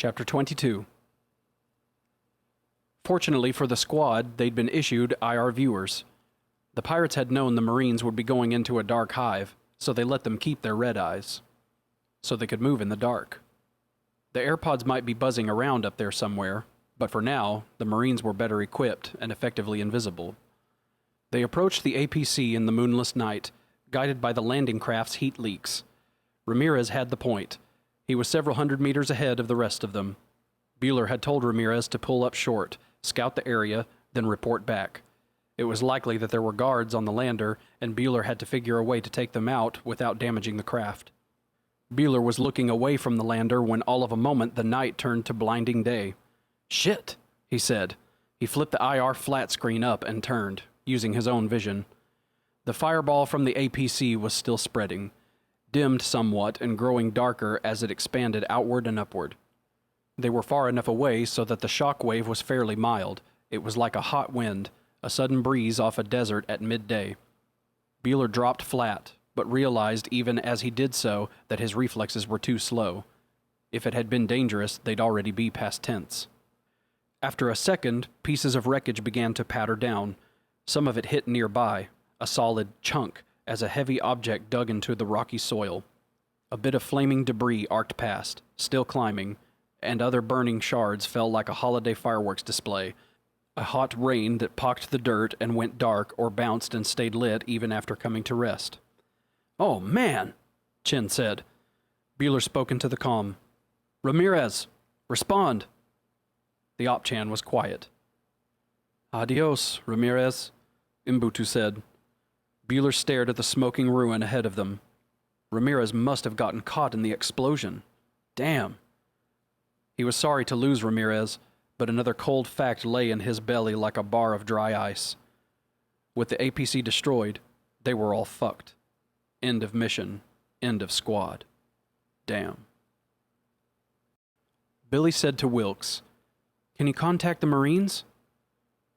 Chapter 22. Fortunately for the squad, they'd been issued IR viewers. The pirates had known the Marines would be going into a dark hive, so they let them keep their red eyes, so they could move in the dark. The AirPods might be buzzing around up there somewhere, but for now, the Marines were better equipped and effectively invisible. They approached the APC in the moonless night, guided by the landing craft's heat leaks. Ramirez had the point. He was several hundred meters ahead of the rest of them. Bueller had told Ramirez to pull up short, scout the area, then report back. It was likely that there were guards on the lander, and Bueller had to figure a way to take them out without damaging the craft. Bueller was looking away from the lander when all of a moment the night turned to blinding day. "Shit," he said. He flipped the IR flat screen up and turned, using his own vision. The fireball from the APC was still spreading, dimmed somewhat and growing darker as it expanded outward and upward. They were far enough away so that the shock wave was fairly mild. It was like a hot wind, a sudden breeze off a desert at midday. Bueller dropped flat, but realized even as he did so that his reflexes were too slow. If it had been dangerous, they'd already be past tense. After a second, pieces of wreckage began to patter down. Some of it hit nearby, a solid chunk, as a heavy object dug into the rocky soil. A bit of flaming debris arced past, still climbing, and other burning shards fell like a holiday fireworks display, a hot rain that pocked the dirt and went dark or bounced and stayed lit even after coming to rest. "Oh, man," Chen said. Bueller spoke into the comm. "Ramirez, respond." The Op-Chan was quiet. "Adios, Ramirez," Mbutu said. Bueller stared at the smoking ruin ahead of them. Ramirez must have gotten caught in the explosion. Damn. He was sorry to lose Ramirez, but another cold fact lay in his belly like a bar of dry ice. With the APC destroyed, they were all fucked. End of mission. End of squad. Damn. Billy said to Wilkes, "Can you contact the Marines?"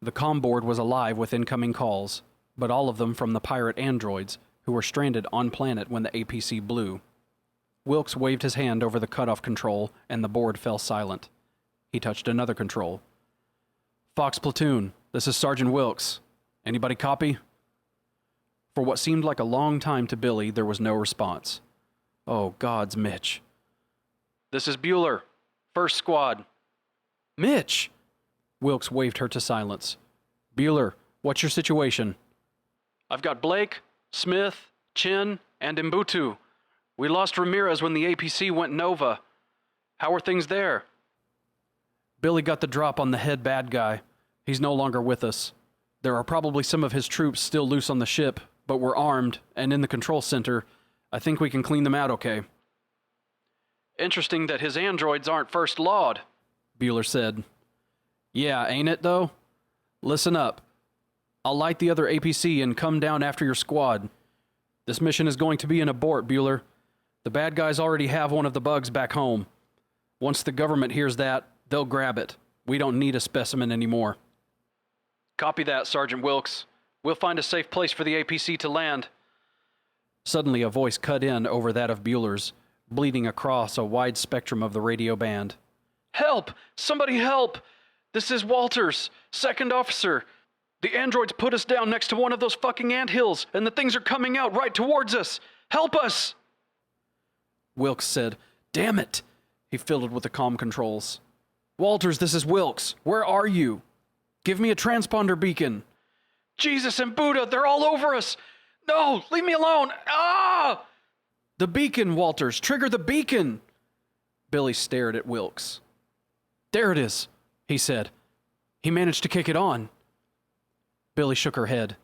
The comm board was alive with incoming calls, but all of them from the pirate androids, who were stranded on planet when the APC blew. Wilkes waved his hand over the cutoff control, and the board fell silent. He touched another control. "Fox Platoon, this is Sergeant Wilkes. Anybody copy?" For what seemed like a long time to Billy, there was no response. Oh, God's Mitch. "This is Bueller. First squad." "Mitch!" Wilkes waved her to silence. "Bueller, what's your situation?" "I've got Blake, Smith, Chin, and Mbutu. We lost Ramirez when the APC went Nova. How are things there?" "Billy got the drop on the head bad guy. He's no longer with us. There are probably some of his troops still loose on the ship, but we're armed and in the control center. I think we can clean them out okay." "Interesting that his androids aren't first lawed," Bueller said. "Yeah, ain't it though? Listen up. I'll light the other APC and come down after your squad. This mission is going to be an abort, Bueller. The bad guys already have one of the bugs back home. Once the government hears that, they'll grab it. We don't need a specimen anymore." "Copy that, Sergeant Wilkes. We'll find a safe place for the APC to land." Suddenly a voice cut in over that of Bueller's, bleeding across a wide spectrum of the radio band. "Help! Somebody help! This is Walters, second officer. The androids put us down next to one of those fucking anthills, and the things are coming out right towards us. Help us!" Wilkes said, "Damn it!" He fiddled with the comm controls. "Walters, this is Wilkes. Where are you? Give me a transponder beacon." "Jesus and Buddha, they're all over us! No, leave me alone! Ah!" "The beacon, Walters! Trigger the beacon!" Billy stared at Wilkes. "There it is," he said. "He managed to kick it on." Billy shook her head.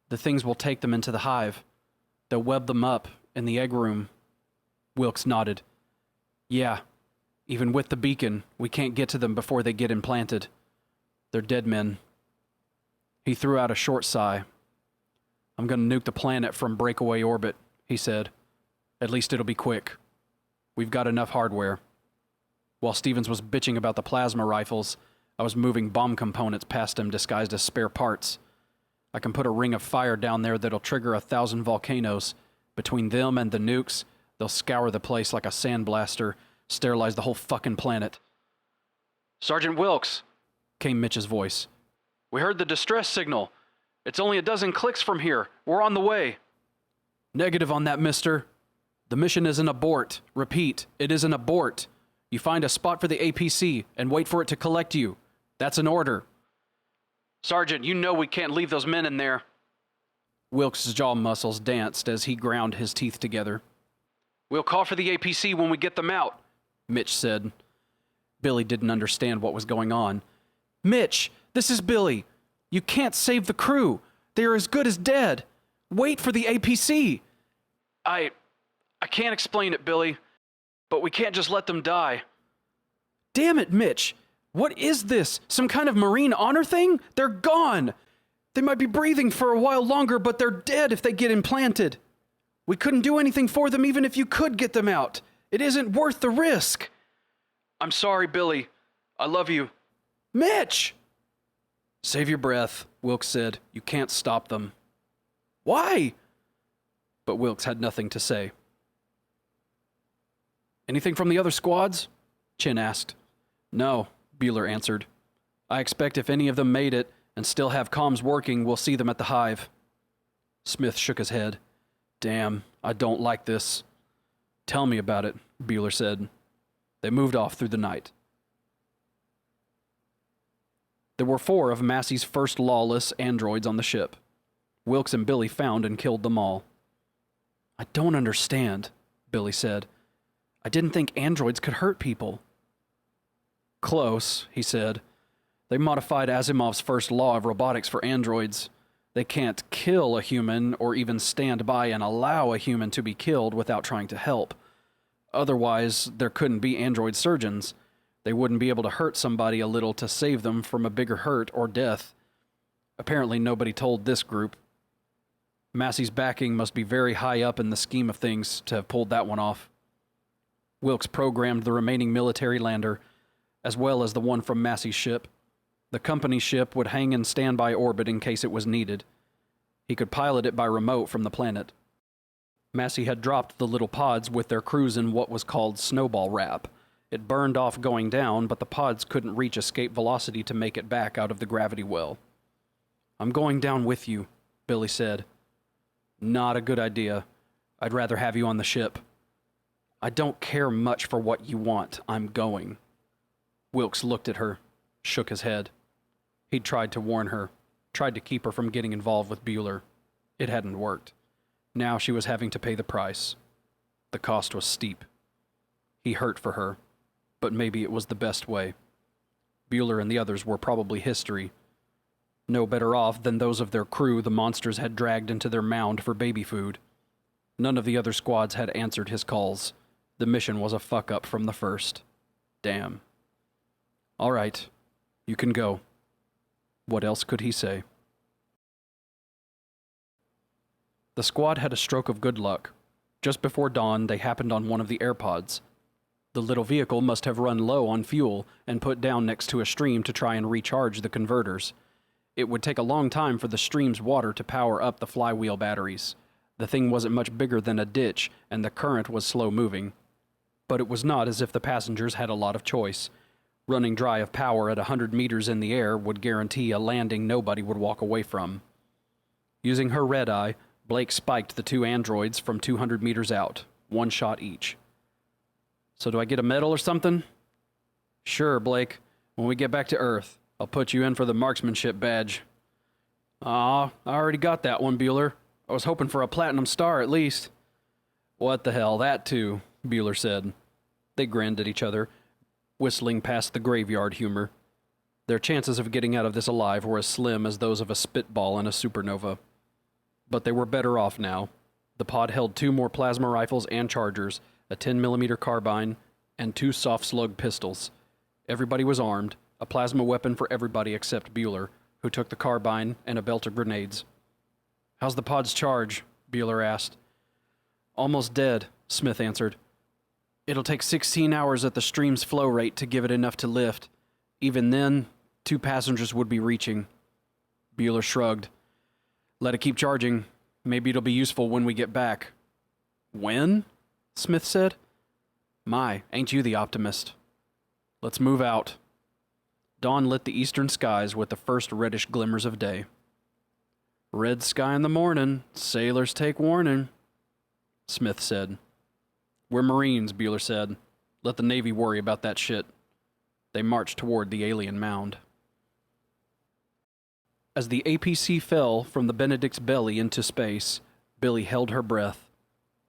"The things will take them into the hive. They'll web them up in the egg room." Wilkes nodded. "Yeah, even with the beacon, we can't get to them before they get implanted. They're dead men." He threw out a short sigh. "I'm going to nuke the planet from breakaway orbit," he said. "At least it'll be quick. We've got enough hardware." While Stevens was bitching about the plasma rifles, I was moving bomb components past him disguised as spare parts. I can put a ring of fire down there that'll trigger 1,000 volcanoes. Between them and the nukes, they'll scour the place like a sandblaster, sterilize the whole fucking planet. Sergeant Wilkes, came Mitch's voice. We heard the distress signal. It's only a dozen clicks from here. We're on the way. Negative on that, mister. The mission is an abort. Repeat, it is an abort. You find a spot for the APC and wait for it to collect you. That's an order. Sergeant, you know we can't leave those men in there. Wilkes' jaw muscles danced as he ground his teeth together. We'll call for the APC when we get them out, Mitch said. Billy didn't understand what was going on. Mitch, this is Billy. You can't save the crew. They are as good as dead. Wait for the APC. I can't explain it, Billy, but we can't just let them die. Damn it, Mitch. What is this? Some kind of Marine honor thing? They're gone. They might be breathing for a while longer, but they're dead if they get implanted. We couldn't do anything for them even if you could get them out. It isn't worth the risk. I'm sorry, Billy. I love you. Mitch! Save your breath, Wilkes said. You can't stop them. Why? But Wilkes had nothing to say. Anything from the other squads? Chin asked. No, Bueller answered. I expect if any of them made it and still have comms working, we'll see them at the Hive. Smith shook his head. Damn, I don't like this. Tell me about it, Bueller said. They moved off through the night. There were 4 of Massey's first lawless androids on the ship. Wilkes and Billy found and killed them all. I don't understand, Billy said. I didn't think androids could hurt people. Close, he said. They modified Asimov's first law of robotics for androids. They can't kill a human or even stand by and allow a human to be killed without trying to help. Otherwise, there couldn't be android surgeons. They wouldn't be able to hurt somebody a little to save them from a bigger hurt or death. Apparently nobody told this group. Massey's backing must be very high up in the scheme of things to have pulled that one off. Wilkes programmed the remaining military lander, as well as the one from Massey's ship. The company ship would hang in standby orbit in case it was needed. He could pilot it by remote from the planet. Massey had dropped the little pods with their crews in what was called snowball wrap. It burned off going down, but the pods couldn't reach escape velocity to make it back out of the gravity well. I'm going down with you, Billy said. Not a good idea. I'd rather have you on the ship. I don't care much for what you want. I'm going. Wilkes looked at her, shook his head. He'd tried to warn her, tried to keep her from getting involved with Bueller. It hadn't worked. Now she was having to pay the price. The cost was steep. He hurt for her, but maybe it was the best way. Bueller and the others were probably history. No better off than those of their crew the monsters had dragged into their mound for baby food. None of the other squads had answered his calls. The mission was a fuck-up from the first. Damn. All right, you can go. What else could he say? The squad had a stroke of good luck. Just before dawn, they happened on one of the AirPods. The little vehicle must have run low on fuel and put down next to a stream to try and recharge the converters. It would take a long time for the stream's water to power up the flywheel batteries. The thing wasn't much bigger than a ditch, and the current was slow moving. But it was not as if the passengers had a lot of choice. Running dry of power at 100 meters in the air would guarantee a landing nobody would walk away from. Using her red eye, Blake spiked the 2 androids from 200 meters out, 1 shot each. So do I get a medal or something? Sure, Blake. When we get back to Earth, I'll put you in for the marksmanship badge. Aw, I already got that one, Bueller. I was hoping for a platinum star at least. What the hell, that too, Bueller said. They grinned at each other, whistling past the graveyard humor. Their chances of getting out of this alive were as slim as those of a spitball in a supernova. But they were better off now. The pod held 2 more plasma rifles and chargers, a 10mm carbine, and 2 soft slug pistols. Everybody was armed, a plasma weapon for everybody except Bueller, who took the carbine and a belt of grenades. How's the pod's charge? Bueller asked. Almost dead, Smith answered. It'll take 16 hours at the stream's flow rate to give it enough to lift. Even then, 2 passengers would be reaching. Bueller shrugged. Let it keep charging. Maybe it'll be useful when we get back. When? Smith said. My, ain't you the optimist. Let's move out. Dawn lit the eastern skies with the first reddish glimmers of day. "Red sky in the morning, sailors take warning," Smith said. "We're Marines," Bueller said. "Let the Navy worry about that shit." They marched toward the alien mound. As the APC fell from the Benedict's belly into space, Billy held her breath.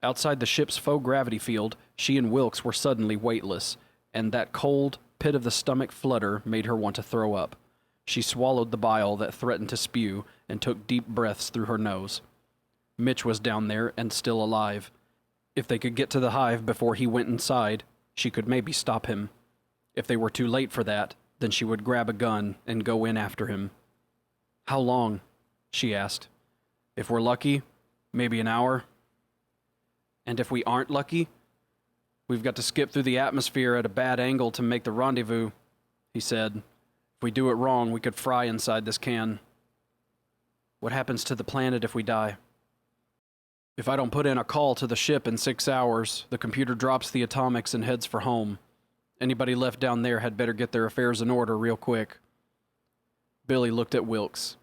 Outside the ship's faux gravity field, she and Wilkes were suddenly weightless, and that cold, pit-of-the-stomach flutter made her want to throw up. She swallowed the bile that threatened to spew and took deep breaths through her nose. Mitch was down there and still alive. If they could get to the hive before he went inside, she could maybe stop him. If they were too late for that, then she would grab a gun and go in after him. "How long?" she asked. "If we're lucky, maybe an hour." "And if we aren't lucky?" "We've got to skip through the atmosphere at a bad angle to make the rendezvous," he said. "If we do it wrong, we could fry inside this can." "What happens to the planet if we die?" "If I don't put in a call to the ship in 6 hours, the computer drops the atomics and heads for home. Anybody left down there had better get their affairs in order real quick." Billy looked at Wilkes.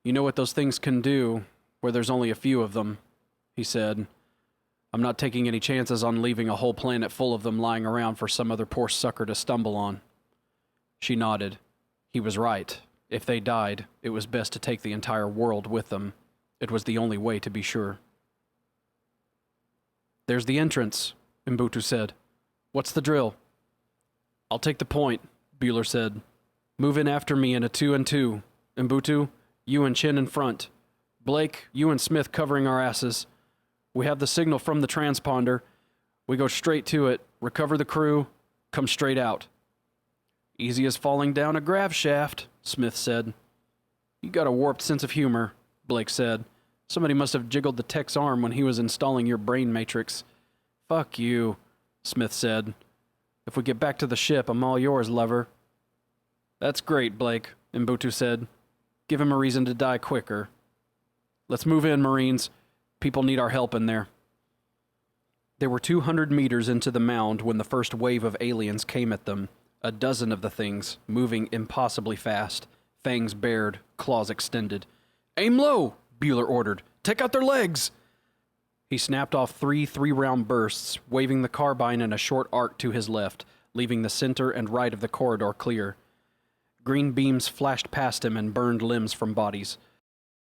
"You know what those things can do, where there's only a few of them," he said. "I'm not taking any chances on leaving a whole planet full of them lying around for some other poor sucker to stumble on." She nodded. He was right. If they died, it was best to take the entire world with them. It was the only way to be sure. "There's the entrance," Mbutu said. "What's the drill?" "I'll take the point," Bueller said. "Move in after me in a 2 and 2. Mbutu, you and Chin in front. Blake, you and Smith covering our asses. We have the signal from the transponder. We go straight to it, recover the crew, come straight out." "Easy as falling down a grav shaft," Smith said. "You got a warped sense of humor," Blake said. "Somebody must have jiggled the tech's arm when he was installing your brain matrix." "Fuck you," Smith said. "If we get back to the ship, I'm all yours, lover." "That's great, Blake," Mbutu said. "Give him a reason to die quicker. Let's move in, Marines. People need our help in there." They were 200 meters into the mound when the first wave of aliens came at them, a dozen of the things, moving impossibly fast, fangs bared, claws extended. "Aim low," Bueller ordered. "Take out their legs." He snapped off 3 3-round bursts, waving the carbine in a short arc to his left, leaving the center and right of the corridor clear. Green beams flashed past him and burned limbs from bodies.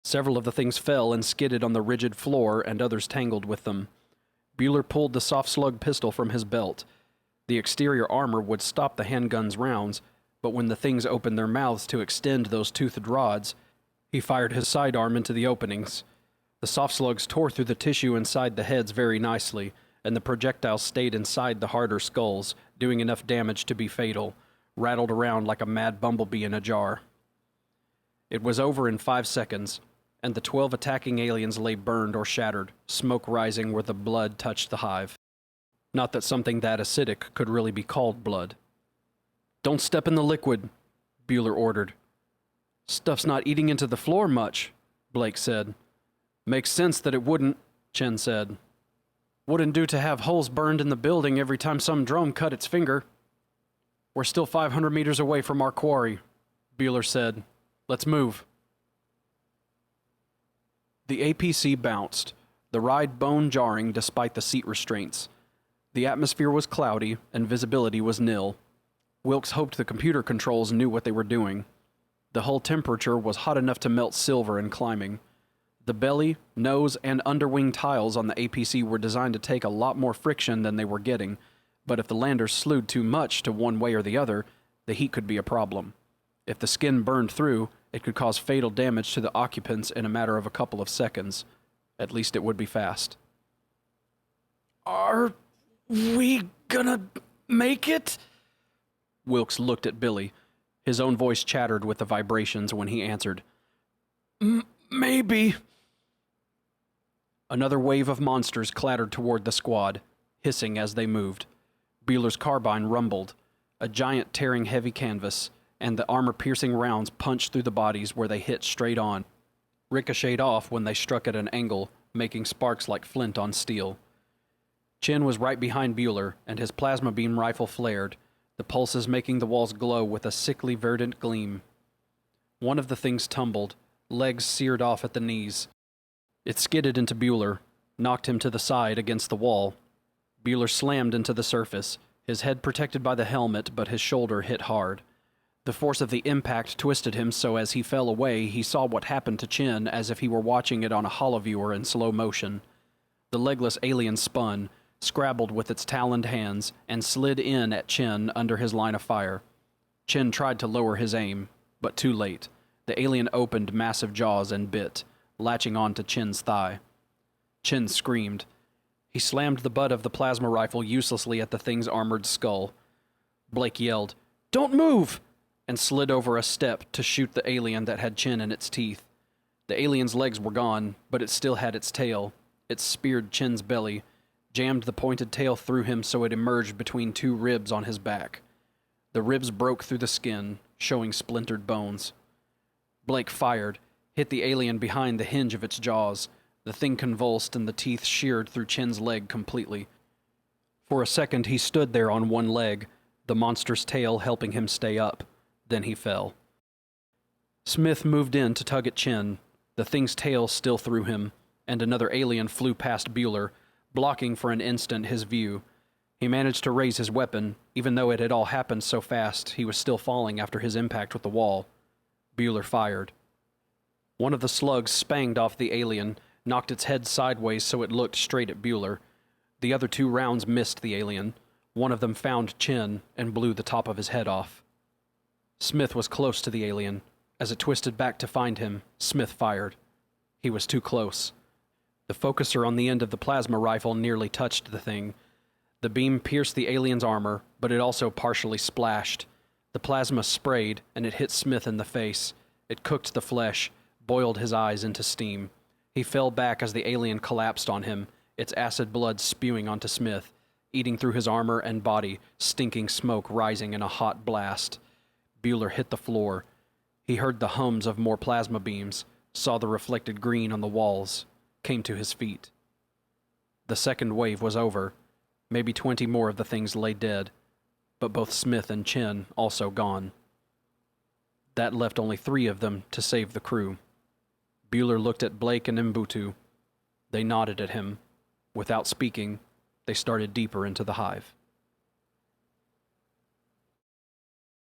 Several of the things fell and skidded on the rigid floor, and others tangled with them. Bueller pulled the soft slug pistol from his belt. The exterior armor would stop the handgun's rounds, but when the things opened their mouths to extend those toothed rods, he fired his sidearm into the openings. The soft slugs tore through the tissue inside the heads very nicely, and the projectiles stayed inside the harder skulls, doing enough damage to be fatal, rattled around like a mad bumblebee in a jar. It was over in 5 seconds, and the 12 attacking aliens lay burned or shattered, smoke rising where the blood touched the hive. Not that something that acidic could really be called blood. "Don't step in the liquid," Bueller ordered. "Stuff's not eating into the floor much," Blake said. "Makes sense that it wouldn't," Chen said. "Wouldn't do to have holes burned in the building every time some drone cut its finger." "We're still 500 meters away from our quarry," Bueller said. "Let's move." The APC bounced, the ride bone-jarring despite the seat restraints. The atmosphere was cloudy, and visibility was nil. Wilkes hoped the computer controls knew what they were doing. The hull temperature was hot enough to melt silver in climbing. The belly, nose, and underwing tiles on the APC were designed to take a lot more friction than they were getting, but if the lander slewed too much to one way or the other, the heat could be a problem. If the skin burned through, it could cause fatal damage to the occupants in a matter of a couple of seconds. At least it would be fast. "Are we gonna make it?" Wilkes looked at Billy. His own voice chattered with the vibrations when he answered. "Maybe." Another wave of monsters clattered toward the squad, hissing as they moved. Bueller's carbine rumbled, a giant tearing heavy canvas, and the armor-piercing rounds punched through the bodies where they hit straight on, ricocheted off when they struck at an angle, making sparks like flint on steel. Chin was right behind Bueller, and his plasma beam rifle flared. the pulses making the walls glow with a sickly verdant gleam. One of the things tumbled, legs seared off at the knees. It skidded into Bueller, knocked him to the side against the wall. Bueller slammed into the surface, his head protected by the helmet, but his shoulder hit hard. The force of the impact twisted him so as he fell away, he saw what happened to Chin as if he were watching it on a holoviewer in slow motion. The legless alien spun, scrabbled with its taloned hands, and slid in at Chin under his line of fire. Chin tried to lower his aim, but too late. The alien opened massive jaws and bit, latching on to Chin's thigh. Chin screamed. He slammed the butt of the plasma rifle uselessly at the thing's armored skull. Blake yelled, "Don't move!" and slid over a step to shoot the alien that had Chin in its teeth. The alien's legs were gone, but it still had its tail. It speared Chin's belly, jammed the pointed tail through him so it emerged between two ribs on his back. The ribs broke through the skin, showing splintered bones. Blake fired, hit the alien behind the hinge of its jaws. The thing convulsed and the teeth sheared through Chin's leg completely. For a second he stood there on one leg, the monster's tail helping him stay up. Then he fell. Smith moved in to tug at Chin. The thing's tail still threw him, and another alien flew past Bueller, blocking for an instant his view. He managed to raise his weapon, even though it had all happened so fast he was still falling after his impact with the wall. Bueller fired. One of the slugs spanged off the alien, knocked its head sideways so it looked straight at Bueller. The other two rounds missed the alien. One of them found Chin and blew the top of his head off. Smith was close to the alien. As it twisted back to find him, Smith fired. He was too close. The focuser on the end of the plasma rifle nearly touched the thing. The beam pierced the alien's armor, but it also partially splashed. The plasma sprayed, and it hit Smith in the face. It cooked the flesh, boiled his eyes into steam. He fell back as the alien collapsed on him, its acid blood spewing onto Smith, eating through his armor and body, stinking smoke rising in a hot blast. Bueller hit the floor. He heard the hums of more plasma beams, saw the reflected green on the walls, came to his feet. The second wave was over. Maybe 20 more of the things lay dead, but both Smith and Chin also gone. That left only 3 of them to save the crew. Bueller looked at Blake and Mbutu. They nodded at him. Without speaking, they started deeper into the hive.